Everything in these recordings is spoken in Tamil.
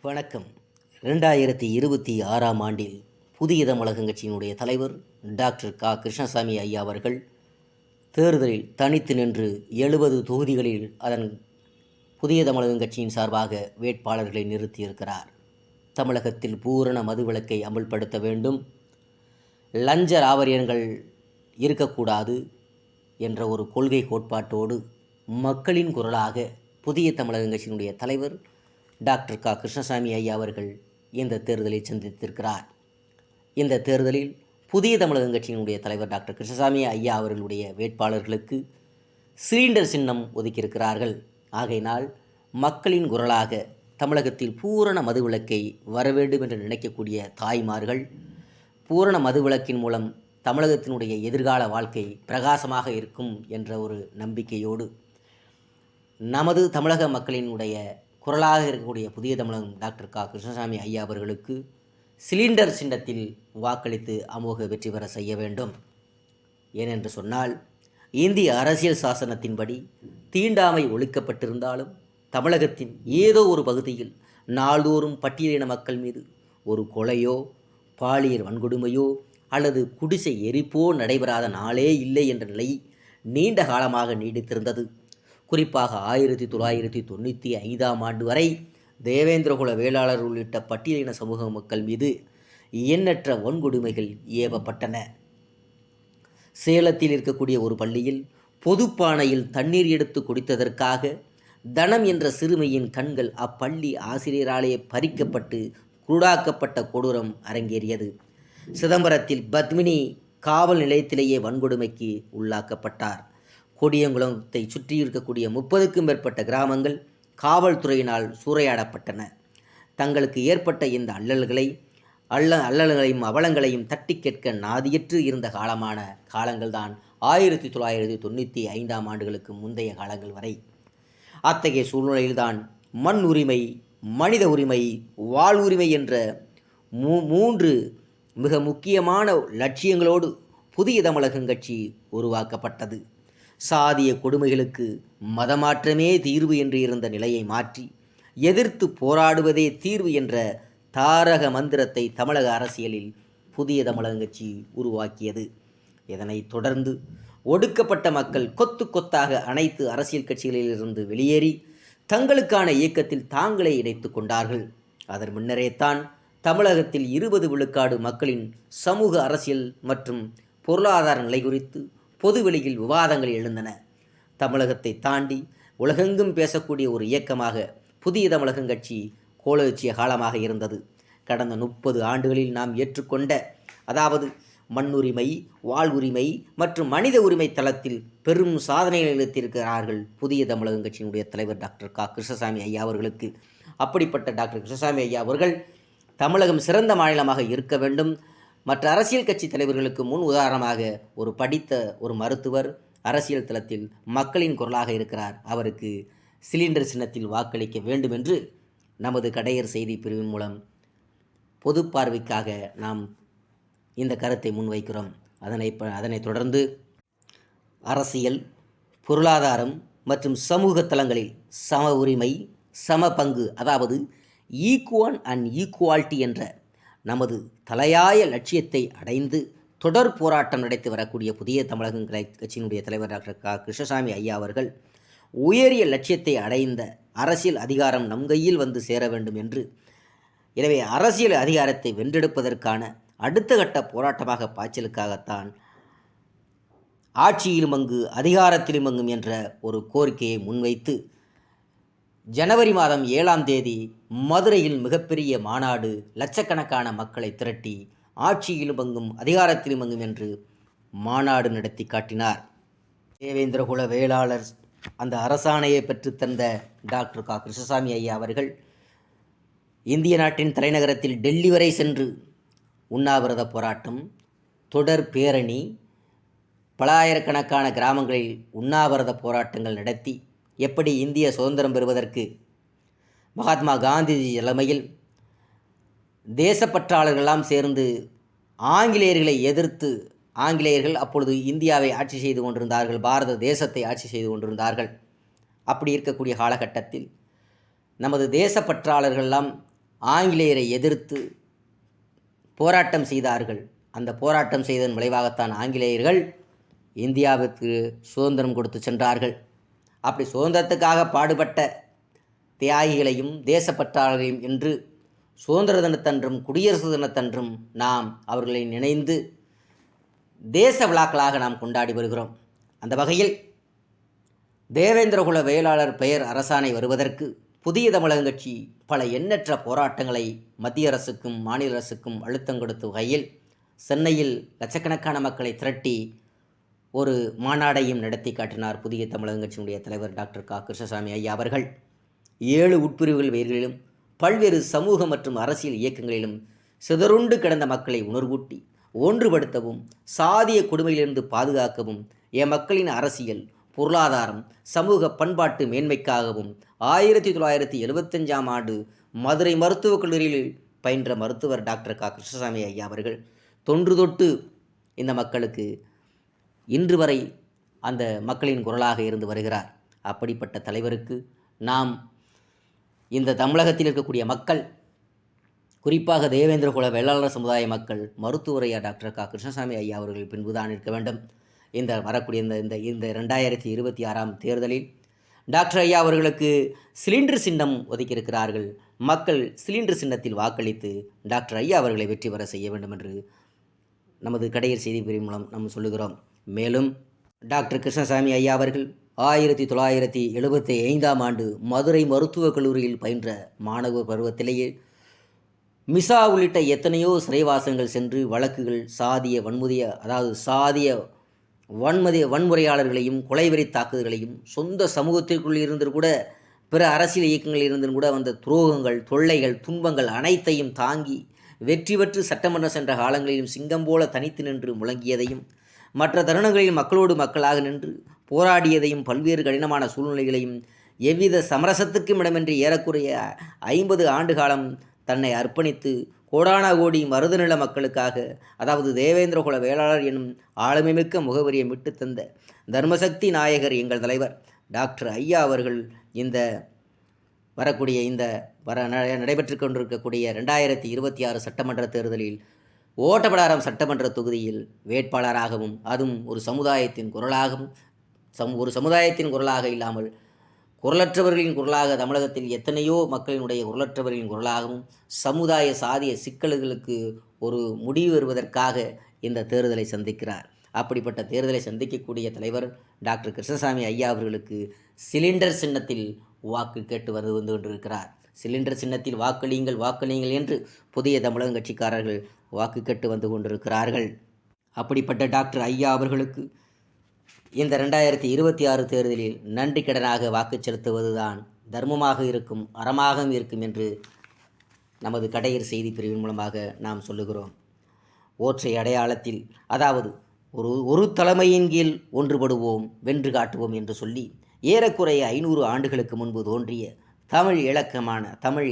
வணக்கம். 2026ஆம் ஆண்டில் புதிய தமிழகம் கட்சியினுடைய தலைவர் டாக்டர் கிருஷ்ணசாமி ஐயா அவர்கள் தேர்தலில் தனித்து நின்று 70 தொகுதிகளில் அதன் புதிய தமிழகம் கட்சியின் சார்பாக வேட்பாளர்களை நிறுத்தியிருக்கிறார். தமிழகத்தில் பூரண மதுவிலக்கை அமல்படுத்த வேண்டும், லஞ்ச லாவரியங்கள் இருக்கக்கூடாது என்ற ஒரு கொள்கை கோட்பாட்டோடு மக்களின் குரலாக புதிய தமிழகம் கட்சியினுடைய தலைவர் டாக்டர் கிருஷ்ணசாமி ஐயா அவர்கள் இந்த தேர்தலை சந்தித்திருக்கிறார். இந்த தேர்தலில் புதிய தமிழகம் கட்சியினுடைய தலைவர் டாக்டர் கிருஷ்ணசாமி ஐயா அவர்களுடைய வேட்பாளர்களுக்கு சிலிண்டர் சின்னம் ஒதுக்கியிருக்கிறார்கள். ஆகையினால் மக்களின் குரலாக தமிழகத்தில் பூரண மதுவிலக்கை வர வேண்டும் என்று நினைக்கக்கூடிய தாய்மார்கள் பூரண மதுவிலக்கின் மூலம் தமிழகத்தினுடைய எதிர்கால வாழ்க்கை பிரகாசமாக இருக்கும் என்ற ஒரு நம்பிக்கையோடு நமது தமிழக மக்களினுடைய குரலாக இருக்கக்கூடிய புதிய தமிழகம் டாக்டர் கிருஷ்ணசாமி ஐயா அவர்களுக்கு சிலிண்டர் சின்னத்தில் வாக்களித்து அமோக வெற்றி பெற செய்ய வேண்டும். ஏனென்று சொன்னால், இந்திய அரசியல் சாசனத்தின்படி தீண்டாமை ஒழிக்கப்பட்டிருந்தாலும் தமிழகத்தின் ஏதோ ஒரு பகுதியில் நாள்தோறும் பட்டியலின மக்கள் மீது ஒரு கொலையோ பாலியல் வன்கொடுமையோ அல்லது குடிசை எரிப்போ நடைபெறாத நாளே இல்லை என்ற நிலை நீண்ட காலமாக நீடித்திருந்தது. குறிப்பாக 1995ஆம் ஆண்டு வரை தேவேந்திரகுல வேளாளர் உள்ளிட்ட பட்டியலின சமூக மக்கள் மீது எண்ணற்ற வன்கொடுமைகள் ஏவப்பட்டன. சேலத்தில் இருக்கக்கூடிய ஒரு பள்ளியில் பொதுப்பானையில் தண்ணீர் எடுத்து குடித்ததற்காக தனம் என்ற சிறுமியின் கண்கள் அப்பள்ளி ஆசிரியராலே பறிக்கப்பட்டு குருடாக்கப்பட்ட கொடூரம் அரங்கேறியது. சிதம்பரத்தில் பத்மினி காவல் நிலையத்திலேயே வன்கொடுமைக்கு உள்ளாக்கப்பட்டார். கொடியங்குளத்தை சுற்றியிருக்கக்கூடிய 30க்கும் மேற்பட்ட கிராமங்கள் காவல்துறையினால் சூறையாடப்பட்டன. தங்களுக்கு ஏற்பட்ட இந்த அல்லல்களையும் அவலங்களையும் தட்டி கேட்க நாதியற்று இருந்த காலங்கள்தான் 1995ஆம் ஆண்டுகளுக்கு முந்தைய காலங்கள் வரை. அத்தகைய சூழ்நிலையில்தான் மண் உரிமை, மனித உரிமை, வாழ்வுரிமை என்ற மூன்று மிக முக்கியமான லட்சியங்களோடு புதிய தமிழகம் கட்சி உருவாக்கப்பட்டது. சாதிய கொடுமைகளுக்கு மதமாற்றமே தீர்வு என்று இருந்த நிலையை மாற்றி எதிர்த்து போராடுவதே தீர்வு என்ற தாரக மந்திரத்தை தமிழக அரசியலில் புதிய தமிழகம் கட்சி உருவாக்கியது. இதனைத் தொடர்ந்து ஒடுக்கப்பட்ட மக்கள் கொத்து கொத்தாக அனைத்து அரசியல் கட்சிகளிலிருந்து வெளியேறி தங்களுக்கான இயக்கத்தில் தாங்களே இணைத்து கொண்டார்கள். அதன் முன்னரேத்தான் தமிழகத்தில் 20 விழுக்காடு மக்களின் சமூக அரசியல் மற்றும் பொருளாதார நிலை குறித்து பொதுவெளியில் விவாதங்கள் எழுந்தன. தமிழகத்தை தாண்டி உலகெங்கும் பேசக்கூடிய ஒரு இயக்கமாக புதிய தமிழகம் கட்சி கோலோச்சிய காலமாக இருந்தது. கடந்த 30 ஆண்டுகளில் நாம் ஏற்றுக்கொண்ட, அதாவது மண்ணுரிமை, வாழ்வுரிமை மற்றும் மனித உரிமை தளத்தில் பெரும் சாதனைகளை நிறுத்தியிருக்கிறார்கள் புதிய தமிழகம் கட்சியினுடைய தலைவர் டாக்டர் கிருஷ்ணசாமி ஐயா அவர்களுக்கு. அப்படிப்பட்ட டாக்டர் கிருஷ்ணசாமி ஐயா அவர்கள் தமிழகம் சிறந்த மாநிலமாக இருக்க வேண்டும், மற்ற அரசியல் கட்சி தலைவர்களுக்கு முன் உதாரணமாக ஒரு படித்த ஒரு மருத்துவர் அரசியல் தளத்தில் மக்களின் குரலாக இருக்கிறார், அவருக்கு சிலிண்டர் சின்னத்தில் வாக்களிக்க வேண்டும் என்று நமது கடையர் செய்தி பிரிவின் மூலம் பொது பார்வைக்காக நாம் இந்த கருத்தை முன்வைக்கிறோம். அதனைத் தொடர்ந்து அரசியல், பொருளாதாரம் மற்றும் சமூக தளங்களில் சம உரிமை, சம பங்கு, அதாவது ஈக்குவல் அண்ட் ஈக்குவாலிட்டி என்ற நமது தலையாய லட்சியத்தை அடைந்து தொடர் போராட்டம் நடத்தி வரக்கூடிய புதிய தமிழகம் கட்சியினுடைய தலைவர் டாக்டர் கிருஷ்ணசாமி ஐயா அவர்கள் உயரிய லட்சியத்தை அடைந்த அரசியல் அதிகாரம் நம் கையில் வந்து சேர வேண்டும் என்று, எனவே அரசியல் அதிகாரத்தை வென்றெடுப்பதற்கான அடுத்த கட்ட போராட்டமாக பாய்ச்சலுக்காகத்தான் ஆட்சியிலும் அங்கு அதிகாரத்திலும் அங்கும் என்ற ஒரு கோரிக்கையை முன்வைத்து ஜனவரி மாதம் 7ஆம் தேதி மதுரையில் மிகப்பெரிய மாநாடு, லட்சக்கணக்கான மக்களை திரட்டி ஆட்சியிலும் அங்கும் அதிகாரத்திலும் அங்கும் என்று மாநாடு நடத்தி காட்டினார். தேவேந்திரகுல வேளாளர் அந்த அரசாணையை பெற்றுத்தந்த டாக்டர் கிருஷ்ணசாமி ஐயா அவர்கள் இந்திய நாட்டின் தலைநகரத்தில் டெல்லி வரை சென்று உண்ணாவிரத போராட்டம், தொடர் பேரணி, பல ஆயிரக்கணக்கான கிராமங்களில் உண்ணாவிரத போராட்டங்கள் நடத்தி எப்படி இந்திய சுதந்திரம் பெறுவதற்கு மகாத்மா காந்திஜி தலைமையில் தேசப்பற்றாளர்களெல்லாம் சேர்ந்து ஆங்கிலேயர்களை எதிர்த்து ஆங்கிலேயர்கள் அப்பொழுது இந்தியாவை ஆட்சி செய்து கொண்டிருந்தார்கள், பாரத தேசத்தை ஆட்சி செய்து கொண்டிருந்தார்கள். அப்படி இருக்கக்கூடிய காலகட்டத்தில் நமது தேசப்பற்றாளர்களெல்லாம் ஆங்கிலேயரை எதிர்த்து போராட்டம் செய்தார்கள். அந்த போராட்டம் செய்ததன் விளைவாகத்தான் ஆங்கிலேயர்கள் இந்தியாவிற்கு சுதந்திரம் கொடுத்து சென்றார்கள். அப்படி சுதந்திரத்துக்காக பாடுபட்ட தியாகிகளையும் தேசப்பற்றாளர்களையும் என்று சுதந்திர தினத்தன்றும் குடியரசு தினத்தன்றும் நாம் அவர்களை நினைந்து தேச விழாக்களாக நாம் கொண்டாடி வருகிறோம். அந்த வகையில் தேவேந்திரகுல வேளாளர் பெயர் அரசாணை வருவதற்கு புதிய தமிழகம் கட்சி பல எண்ணற்ற போராட்டங்களை மத்திய அரசுக்கும் மாநில அரசுக்கும் அழுத்தம் கொடுத்த வகையில் சென்னையில் லட்சக்கணக்கான மக்களை திரட்டி ஒரு மாநாடையும் நடத்தி காட்டினார் புதிய தமிழகம் கட்சியினுடைய தலைவர் டாக்டர் க. கிருஷ்ணசாமி ஐயா அவர்கள். 7 உட்பிரிவுகள் வேர்களிலும் பல்வேறு சமூக மற்றும் அரசியல் இயக்கங்களிலும் சிதறுண்டு கிடந்த மக்களை உணர்வூட்டி ஒன்றுபடுத்தவும் சாதிய கொடுமையிலிருந்து பாதுகாக்கவும் என் மக்களின் அரசியல் பொருளாதாரம் சமூக பண்பாட்டு மேன்மைக்காகவும் 1975ஆம் ஆண்டு மதுரை மருத்துவக் கல்லூரியில் பயின்ற மருத்துவர் டாக்டர் க. கிருஷ்ணசாமி ஐயா அவர்கள் தொன்று தொட்டு இந்த மக்களுக்கு இன்று வரை அந்த மக்களின் குரலாக இருந்து வருகிறார். அப்படிப்பட்ட தலைவருக்கு நாம் இந்த தமிழகத்தில் இருக்கக்கூடிய மக்கள், குறிப்பாக தேவேந்திரகுல வேளாளர் சமுதாய மக்கள் மருத்துவரையா டாக்டர் க. கிருஷ்ணசாமி ஐயா அவர்கள் பின்புதான் இருக்க வேண்டும். இந்த வரக்கூடிய இந்த 2026ஆம் தேர்தலில் டாக்டர் ஐயா அவர்களுக்கு சிலிண்டர் சின்னம் ஒதுக்கியிருக்கிறார்கள். மக்கள் சிலிண்டர் சின்னத்தில் வாக்களித்து டாக்டர் ஐயா அவர்களை வெற்றி பெற செய்ய வேண்டும் என்று நமது கடையர் செய்தி பிரிவு மூலம் நாம் சொல்லுகிறோம். மேலும் டாக்டர் கிருஷ்ணசாமி ஐயா அவர்கள் 1975ஆம் ஆண்டு மதுரை மருத்துவக் கல்லூரியில் பயின்ற மாணவ பருவத்திலேயே மிசா உள்ளிட்ட எத்தனையோ சிறைவாசங்கள் சென்று வழக்குகள் சாதிய வன்முறையாளர்களையும் கொலைவெறி தாக்குதல்களையும் சொந்த சமூகத்திற்குள் இருந்து கூட பிற அரசியல் இயக்கங்களில் இருந்து கூட வந்த துரோகங்கள் தொல்லைகள் துன்பங்கள் அனைத்தையும் தாங்கி வெற்றி பெற்று சட்டமன்றம் சென்ற காலங்களிலும் சிங்கம் போல தனித்து நின்று முழங்கியதையும் மற்ற தருணங்களில் மக்களோடு மக்களாக நின்று போராடியதையும் பல்வேறு கடினமான சூழ்நிலைகளையும் எவ்வித சமரசத்துக்கும் இடமின்றி ஏறக்குறைய 50 ஆண்டு காலம் தன்னை அர்ப்பணித்து கோடானா கோடி மருதநில மக்களுக்காக, அதாவது தேவேந்திரகுல வேளாளர் என்னும் ஆளுமைமிக்க முகவரியை விட்டு தந்த தர்மசக்தி நாயகர் எங்கள் தலைவர் டாக்டர் ஐயா அவர்கள் இந்த நடைபெற்று கொண்டிருக்கக்கூடிய 2026 சட்டமன்ற தேர்தலில் ஓட்டப்படாரம் சட்டமன்ற தொகுதியில் வேட்பாளராகவும், அதுவும் ஒரு சமுதாயத்தின் குரலாகவும், ஒரு சமுதாயத்தின் குரலாக இல்லாமல் குரலற்றவர்களின் குரலாக, தமிழகத்தில் எத்தனையோ மக்களினுடைய குரலற்றவர்களின் குரலாகவும் சமுதாய சாதிய சிக்கல்களுக்கு ஒரு முடிவு வருவதற்காக இந்த தேர்தலை சந்திக்கிறார். அப்படிப்பட்ட தேர்தலை சந்திக்கக்கூடிய தலைவர் டாக்டர் கிருஷ்ணசாமி ஐயா அவர்களுக்கு சிலிண்டர் சின்னத்தில் வாக்கு கேட்டு வந்து கொண்டிருக்கிறார். சிலிண்டர் சின்னத்தில் வாக்களியுங்கள் என்று புதிய தமிழகம் கட்சிக்காரர்கள் வாக்கு கேட்டு வந்து கொண்டிருக்கிறார்கள். அப்படிப்பட்ட டாக்டர் ஐயா அவர்களுக்கு இந்த 2026 தேர்தலில் நன்றி கடனாக வாக்கு செலுத்துவதுதான் தர்மமாக இருக்கும், அறமாகவும் இருக்கும் என்று நமது கடையர் செய்தி பிரிவின் மூலமாக நாம் சொல்லுகிறோம். ஓற்றை அடையாளத்தில், அதாவது ஒரு தலைமையின் கீழ் ஒன்றுபடுவோம் வென்று காட்டுவோம் என்று சொல்லி ஏறக்குறைய 500 ஆண்டுகளுக்கு முன்பு தோன்றிய தமிழ்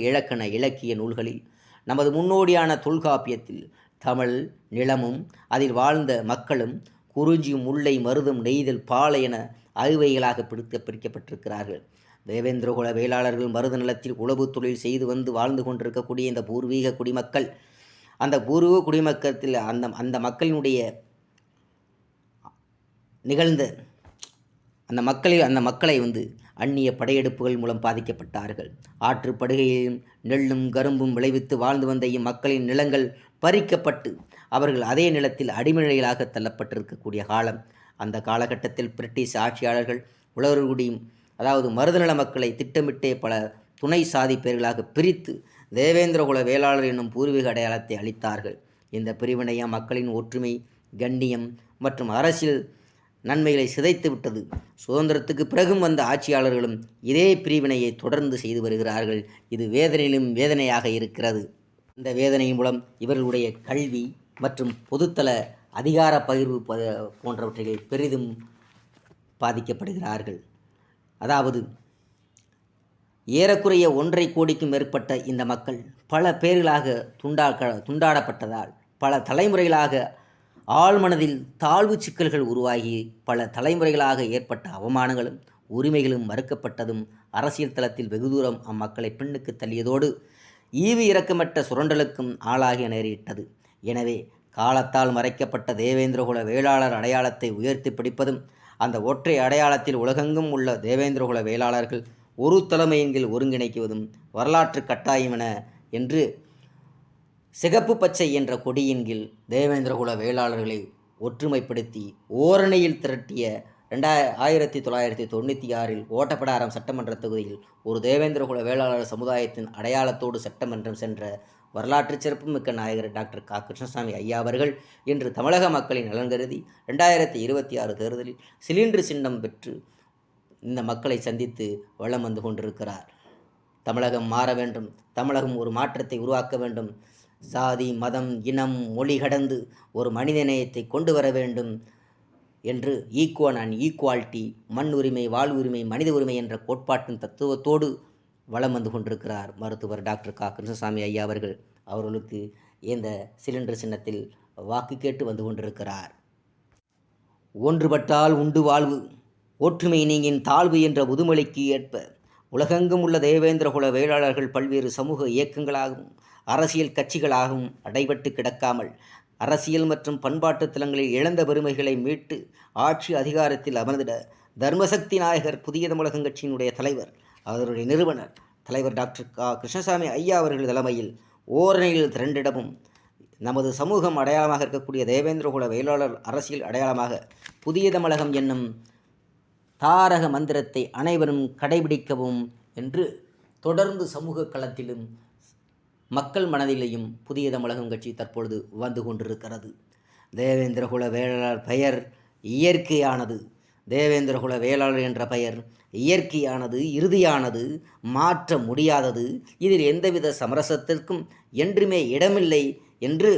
இலக்கண இலக்கிய நூல்களில் நமது முன்னோடியான தொல்காப்பியத்தில் தமிழ் நிலமும் அதில் வாழ்ந்த மக்களும் குறிஞ்சியும் முல்லை மருதம் நெய்தல் பாலை என ஆய்வைகளாக பிரிக்கப்பட்டிருக்கிறார்கள். தேவேந்திரகுல வேளாளர்கள் மருத நிலத்தில் உழவு தொழில் செய்து வாழ்ந்து கொண்டிருக்கக்கூடிய இந்த பூர்வீக குடிமக்கள், அந்த பூர்வீக குடிமக்கத்தில் அந்த மக்களினுடைய நிகழ்ந்த அந்த மக்களை அந்நிய படையெடுப்புகள் மூலம் பாதிக்கப்பட்டார்கள். ஆற்று படுகையிலும் நெல்லும் கரும்பும் விளைவித்து வாழ்ந்து வந்த இம்மக்களின் நிலங்கள் பறிக்கப்பட்டு அவர்கள் அதே நிலத்தில் அடிமைகளாக தள்ளப்பட்டிருக்கக்கூடிய காலம். அந்த காலகட்டத்தில் பிரிட்டிஷ் ஆட்சியாளர்கள் உழவர்குடியும், அதாவது மருதநில மக்களை திட்டமிட்டே பல துணை சாதி பெயர்களாக பிரித்து தேவேந்திரகுல வேளாளர் என்னும் பூர்வீக அடையாளத்தை அளித்தார்கள். இந்த பிரிவினை மக்களின் ஒற்றுமை, கண்ணியம் மற்றும் அரசியல் நன்மைகளை சிதைத்து விட்டது. சுதந்திரத்துக்கு பிறகும் வந்த ஆட்சியாளர்களும் இதே பிரிவினையை தொடர்ந்து செய்து வருகிறார்கள். இது வேதனையிலும் வேதனையாக இருக்கிறது. இந்த வேதனையின் மூலம் இவர்களுடைய கல்வி மற்றும் பொதுத்தள அதிகார பகிர்வு போன்றவற்றை பெரிதும் பாதிக்கப்படுகிறார்கள். அதாவது ஏறக்குறைய 1.5 கோடிக்கும் மேற்பட்ட இந்த மக்கள் பல பேர்களாக துண்டாடப்பட்டதால் பல தலைமுறைகளாக ஆழ்மனதில் தாழ்வு சிக்கல்கள் உருவாகி பல தலைமுறைகளாக ஏற்பட்ட அவமானங்களும் உரிமைகளும் மறுக்கப்பட்டதும் அரசியல் தளத்தில் வெகு தூரம் அம்மக்களை பின்னுக்கு தள்ளியதோடு ஈவு இரக்கமற்ற சுரண்டலுக்கும் ஆளாக நேரிட்டது. எனவே காலத்தால் மறைக்கப்பட்ட தேவேந்திரகுல வேளாளர் அடையாளத்தை உயர்த்தி பிடிப்பதும், அந்த ஒற்றை அடையாளத்தில் உலகெங்கும் உள்ள தேவேந்திரகுல வேளாளர்கள் ஒரு தலைமையின் கீழ் ஒருங்கிணைக்குவதும் வரலாற்று கட்டாயமென என்று சிகப்பு பச்சை என்ற கொடியின் கீழ் தேவேந்திரகுல வேளாளர்களை ஒற்றுமைப்படுத்தி ஓரணியில் திரட்டிய 1996 ஓட்டப்பிடாரம் சட்டமன்ற தொகுதியில் ஒரு தேவேந்திரகுல வேளாளர் சமுதாயத்தின் அடையாளத்தோடு சட்டமன்றம் சென்ற வரலாற்று சிறப்புமிக்க நாயகர் டாக்டர் கிருஷ்ணசாமி ஐயா அவர்கள் இன்று தமிழக மக்களின் நலன் கருதி 2026 தேர்தலில் சிலிண்டர் சின்னம் பெற்று இந்த மக்களை சந்தித்து வலம் வந்து கொண்டிருக்கிறார். தமிழகம் மாற வேண்டும், தமிழகம் ஒரு மாற்றத்தை உருவாக்க வேண்டும், சாதி மதம் இனம் மொழி கடந்து ஒரு மனிதநேயத்தை கொண்டு வர வேண்டும் என்று ஈக்குவல் அண்ட் ஈக்குவாலிட்டி, மண் உரிமை, வாழ்வுரிமை, மனித உரிமை என்ற கோட்பாட்டின் தத்துவத்தோடு வலம் வந்து கொண்டிருக்கிறார் மருத்துவர் டாக்டர் கிருஷ்ணசாமி ஐயா அவர்கள். அவர்களுக்கு இந்த சிலிண்டர் சின்னத்தில் வாக்கு கேட்டு வந்து கொண்டிருக்கிறார். ஒன்றுபட்டால் உண்டு வாழ்வு, ஒற்றுமை நீங்கின் தாழ்வு என்ற முதுமொழிக்கு ஏற்ப உலகெங்கும் உள்ள தேவேந்திரகுல வேளாளர்கள் பல்வேறு சமூக இயக்கங்களாகவும் அரசியல் கட்சிகளாகவும் அடைபட்டு கிடக்காமல் அரசியல் மற்றும் பண்பாட்டு தலங்களில் இழந்த பெருமைகளை மீட்டு ஆட்சி அதிகாரத்தில் அமர்ந்திட தர்மசக்தி நாயகர் புதிய தமிழகம் கட்சியினுடைய தலைவர், அவருடைய நிறுவனர் தலைவர் டாக்டர் கிருஷ்ணசாமி ஐயா அவர்கள் தலைமையில் ஓரணியில் திரண்டிடமும் நமது சமூகம் அடையாளமாக இருக்கக்கூடிய தேவேந்திரகுல வேளாளர் அரசியல் அடையாளமாக புதிய தமிழகம் என்னும் தாரக மந்திரத்தை அனைவரும் கடைபிடிக்கவும் என்று தொடர்ந்து சமூக களத்திலும் மக்கள் மனதிலேயும் புதிய தமிழகம் கட்சி தற்பொழுது வந்து கொண்டிருக்கிறது. தேவேந்திரகுல வேளாளர் பெயர் இயற்கையானது. தேவேந்திரகுல வேளாளர் என்ற பெயர் இயற்கையானது, இறுதியானது, மாற்ற முடியாதது. இதில் எந்தவித சமரசத்திற்கும் என்றுமே இடமில்லை என்று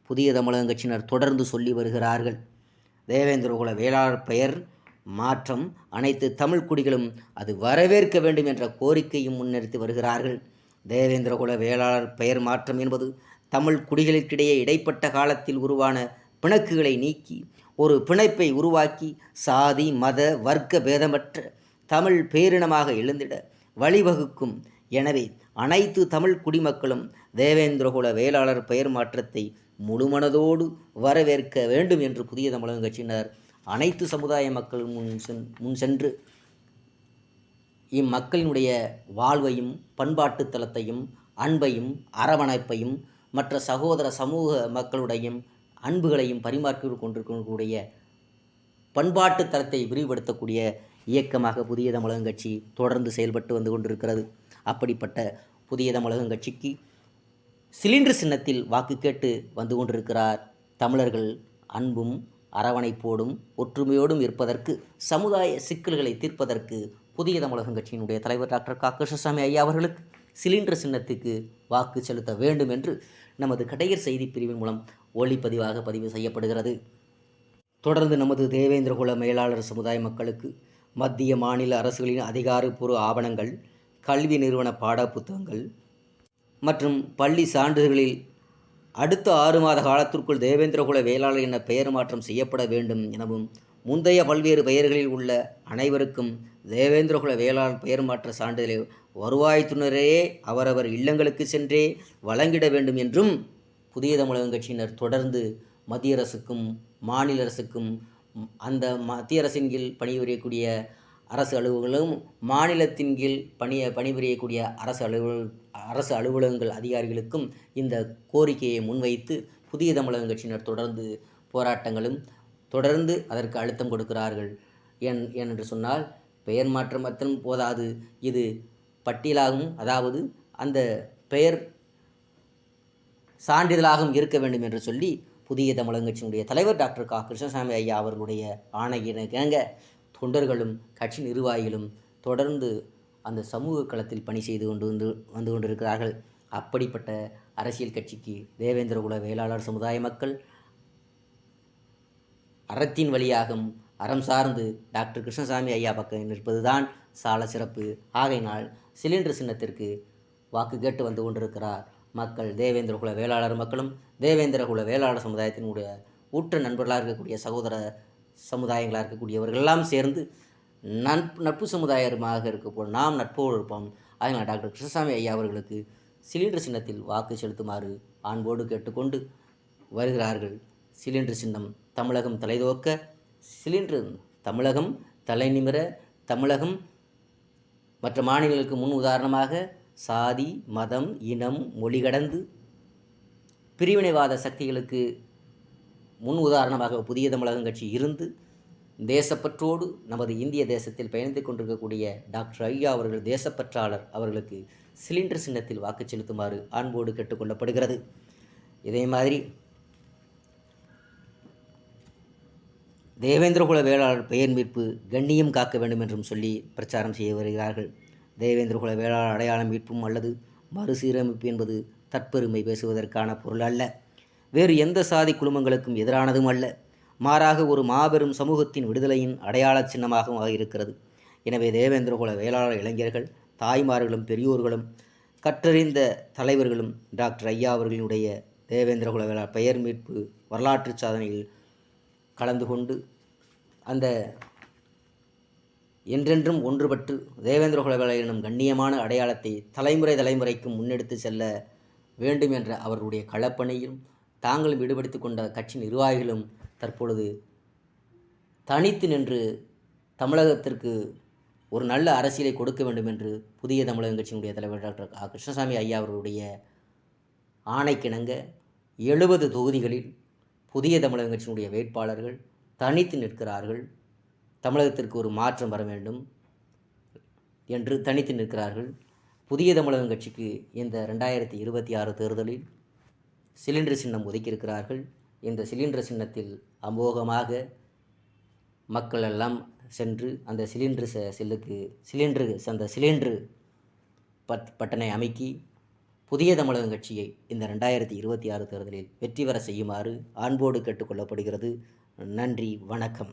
புதிய தமிழகம் கட்சியினர் தொடர்ந்து சொல்லி வருகிறார்கள். தேவேந்திரகுல வேளாளர் பெயர் மாற்றம் அனைத்து தமிழ் குடிகளும் அது வரவேற்க வேண்டும் என்ற கோரிக்கையும் முன்னிறுத்தி வருகிறார்கள். தேவேந்திரகுல வேளாளர் பெயர் மாற்றம் என்பது தமிழ் குடிகளுக்கிடையே இடைப்பட்ட காலத்தில் உருவான பிணக்குகளை நீக்கி ஒரு பிணைப்பை உருவாக்கி சாதி மத வர்க்க பேதமற்ற தமிழ் பேரினமாக எழுந்திட வழிவகுக்கும். எனவே அனைத்து தமிழ் குடிமக்களும் தேவேந்திரகுல வேளாளர் பெயர் மாற்றத்தை முழுமனதோடு வரவேற்க வேண்டும் என்று புதிய தமிழகம் கட்சியினர் அனைத்து சமுதாய மக்கள் முன் சென்று இம்மக்களினுடைய வாழ்வையும் பண்பாட்டு தளத்தையும் அன்பையும் அரவணைப்பையும் மற்ற சகோதர சமூக மக்களுடையும் அன்புகளையும் பரிமாற்றி கொண்டிருக்கக்கூடிய பண்பாட்டு தளத்தை விரிவுபடுத்தக்கூடிய இயக்கமாக புதிய தமிழகம் கட்சி தொடர்ந்து செயல்பட்டு வந்து கொண்டிருக்கிறது. அப்படிப்பட்ட புதிய தமிழகம் கட்சிக்கு சிலிண்டர் சின்னத்தில் வாக்கு கேட்டு வந்து கொண்டிருக்கிறார். தமிழர்கள் அன்பும் அரவணைப்போடும் ஒற்றுமையோடும் இருப்பதற்கு, சமுதாய சிக்கல்களை தீர்ப்பதற்கு புதிய தமிழகம் கட்சியினுடைய தலைவர் டாக்டர் கிருஷ்ணசாமி ஐயா அவர்களுக்கு சிலிண்டர் சின்னத்துக்கு வாக்கு செலுத்த வேண்டும் என்று நமது கடையர் செய்தி பிரிவின் மூலம் ஒளிப்பதிவாக பதிவு செய்யப்படுகிறது. தொடர்ந்து நமது தேவேந்திரகுல மேலாளர் சமுதாய மக்களுக்கு மத்திய மாநில அரசுகளின் அதிகாரப்பூர்வ ஆவணங்கள், கல்வி நிறுவன பாட புத்தகங்கள் மற்றும் பள்ளி சான்றிதழ்களில் அடுத்த 6 மாத காலத்திற்குள் தேவேந்திரகுல வேளாளர் என பெயர் மாற்றம் செய்யப்பட வேண்டும் எனவும், முந்தைய பல்வேறு பெயர்களில் உள்ள அனைவருக்கும் தேவேந்திரகுல வேளாளர் பெயர் மாற்ற சான்றிதழை வருவாய்த்துறையினரே அவரவர் இல்லங்களுக்கு சென்றே வழங்கிட வேண்டும் என்றும் புதிய தமிழகம் கட்சியினர் தொடர்ந்து மத்திய அரசுக்கும் மாநில அரசுக்கும், அந்த மத்திய அரசின் கீழ் பணிபுரியக்கூடிய அரசு அலுவலர்களும் மாநிலத்தின் கீழ் பணிபுரியக்கூடிய அரசு அலுவலகங்கள் அதிகாரிகளுக்கும் இந்த கோரிக்கையை முன்வைத்து புதிய தமிழகம் கட்சியினர் தொடர்ந்து போராட்டங்களும் தொடர்ந்து அதற்கு அழுத்தம் கொடுக்கிறார்கள். ஏனென்று சொன்னால் பெயர் மாற்றம் மட்டும் போதாது, இது பட்டியலாகவும், அதாவது அந்த பெயர் சான்றிதழாகவும் இருக்க வேண்டும் என்று சொல்லி புதிய தமிழகம் கட்சியினுடைய தலைவர் டாக்டர் கிருஷ்ணசாமி ஐயா அவர்களுடைய ஆணையினங்க தொண்டர்களும் கட்சி நிர்வாகிகளும் தொடர்ந்து அந்த சமூக களத்தில் பணி செய்து வந்து கொண்டிருக்கிறார்கள். அப்படிப்பட்ட அரசியல் கட்சிக்கு தேவேந்திரகுல வேளாளர் சமுதாய மக்கள் அறத்தின் வழியாகவும் அறம் சார்ந்து டாக்டர் கிருஷ்ணசாமி ஐயா பக்கம் நிற்பதுதான் சால சிறப்பு. ஆகையினால் சிலிண்டர் சின்னத்திற்கு வாக்கு கேட்டு வந்து கொண்டிருக்கிறார் மக்கள். தேவேந்திரகுல வேளாளர் மக்களும் தேவேந்திரகுல வேளாளர் சமுதாயத்தினுடைய ஊற்ற நண்பர்களாக இருக்கக்கூடிய சகோதர சமுதாயங்களாக இருக்கக்கூடியவர்கள் எல்லாம் சேர்ந்து நட்பு சமுதாயமாக இருக்க நாம் நட்போடு இருப்போம். அதனால் டாக்டர் கிருஷ்ணசாமி ஐயா அவர்களுக்கு சிலிண்டர் சின்னத்தில் வாக்கு செலுத்துமாறு அன்போடு கேட்டுக்கொண்டு வருகிறார்கள். சிலிண்டர் சின்னம் தமிழகம் தலைதோக்க, சிலிண்டர் தமிழகம் தலைநிமிர, தமிழகம் மற்ற மாநிலங்களுக்கு முன் உதாரணமாக சாதி, மதம், இனம், மொழி கடந்து பிரிவினைவாத சக்திகளுக்கு முன் உதாரணமாக புதிய தமிழகம் கட்சி இருந்து தேசப்பற்றோடு நமது இந்திய தேசத்தில் பயணித்து கொண்டிருக்கக்கூடிய டாக்டர் ஐயா அவர்கள் தேசப்பற்றாளர் அவர்களுக்கு சிலிண்டர் சின்னத்தில் வாக்கு செலுத்துமாறு அன்போடு கேட்டுக்கொள்ளப்படுகிறது. இதே மாதிரி தேவேந்திரகுல வேளாளர் பெயர் மீட்பு கண்ணியம் காக்க வேண்டும் என்றும் சொல்லி பிரச்சாரம் செய்ய வருகிறார்கள். தேவேந்திரகுல வேளாளர் அடையாள மீட்பும் அல்லது மறுசீரமைப்பு என்பது தற்பெருமை பேசுவதற்கான பொருள் அல்ல, வேறு எந்த சாதி குழுமங்களுக்கும் எதிரானதும் அல்ல, மாறாக ஒரு மாபெரும் சமூகத்தின் விடுதலையின் அடையாள சின்னமாகவும் இருக்கிறது. எனவே தேவேந்திரகுல வேளாளர் இளைஞர்கள், தாய்மார்களும், பெரியோர்களும், கற்றறிந்த தலைவர்களும் டாக்டர் ஐயா அவர்களுடைய தேவேந்திரகுல வேளாளர் பெயர் மீட்பு வரலாற்று சாதனையில் கலந்து கொண்டு அந்த என்றென்றும் ஒன்றுபட்டு தேவேந்திரகுல வேளாளர் எனும் கண்ணியமான அடையாளத்தை தலைமுறைக்கு முன்னெடுத்து செல்ல வேண்டும் என்ற அவர்களுடைய களப்பணியும் தாங்களும் ஈடுபடுத்தி கொண்ட கட்சி நிர்வாகிகளும் தற்பொழுது தனித்து நின்று தமிழகத்திற்கு ஒரு நல்ல அரசியலை கொடுக்க வேண்டும் என்று புதிய தமிழகம் கட்சியினுடைய தலைவர் டாக்டர் கிருஷ்ணசாமி ஐயா அவர்களுடைய ஆணைக்கிணங்க 70 தொகுதிகளில் புதிய தமிழகம் கட்சியினுடைய வேட்பாளர்கள் தனித்து நிற்கிறார்கள். தமிழகத்திற்கு ஒரு மாற்றம் வர வேண்டும் என்று தனித்து நிற்கிறார்கள். புதிய தமிழகம் கட்சிக்கு இந்த 2026 தேர்தலில் சிலிண்டர் சின்னம் ஒதுக்கியிருக்கிறார்கள். இந்த சிலிண்டர் சின்னத்தில் அமோகமாக மக்கள் எல்லாம் சென்று அந்த சிலிண்டர் பட்டனை அமைக்கி புதிய தமிழகம் கட்சியை இந்த 2026 தேர்தலில் வெற்றி பெற செய்யுமாறு அன்போடு கேட்டுக்கொள்ளப்படுகிறது. நன்றி, வணக்கம்.